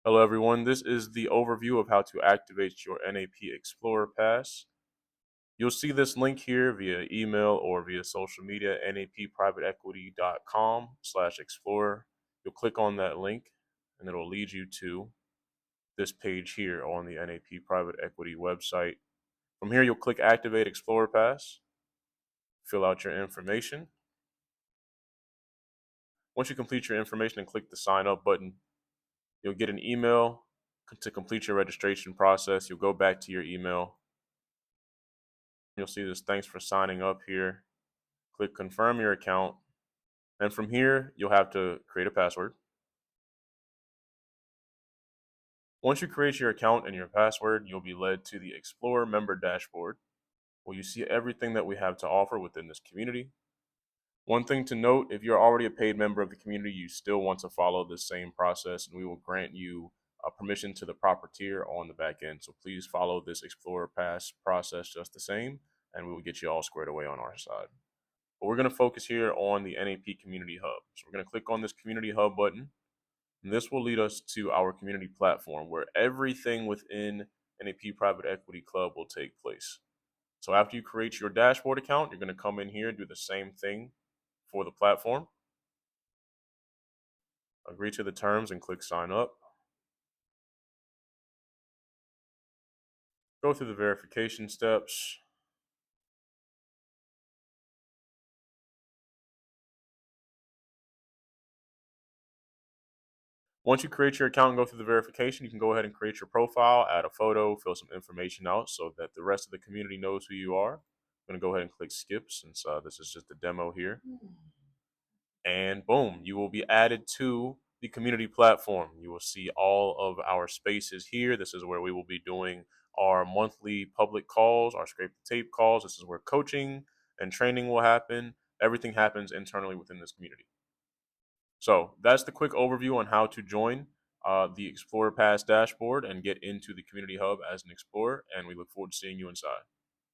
Hello everyone, this is the overview of how to activate your NAP Explorer Pass. You'll see this link here via email or via social media, napprivateequity.com/explorer. You'll click on that link and it'll lead you to this page here on the NAP Private Equity website. From here, you'll click Activate Explorer Pass, fill out your information. Once you complete your information and click the sign up button, you'll get an email to complete your registration process. You'll go back to your email. You'll see this thanks for signing up here. Click confirm your account. And from here, you'll have to create a password. Once you create your account and your password, you'll be led to the Explorer member dashboard where you see everything that we have to offer within this community. One thing to note, if you're already a paid member of the community, you still want to follow this same process and we will grant you permission to the proper tier on the back end. So please follow this Explorer Pass process just the same and we will get you all squared away on our side. But we're going to focus here on the NAP Community Hub. So we're going to click on this Community Hub button. And this will lead us to our community platform where everything within NAP Private Equity Club will take place. So after you create your dashboard account, you're going to come in here and do the same thing for the platform. Agree to the terms and click sign up. Go through the verification steps. Once you create your account and go through the verification, you can go ahead and create your profile, add a photo, fill some information out so that the rest of the community knows who you are. I'm going to go ahead and click skip since this is just a demo here. And boom, you will be added to the community platform. You will see all of our spaces here. This is where we will be doing our monthly public calls, our scrape the tape calls. This is where coaching and training will happen. Everything happens internally within this community. So that's the quick overview on how to join the Explorer Pass dashboard and get into the Community Hub as an Explorer. And we look forward to seeing you inside.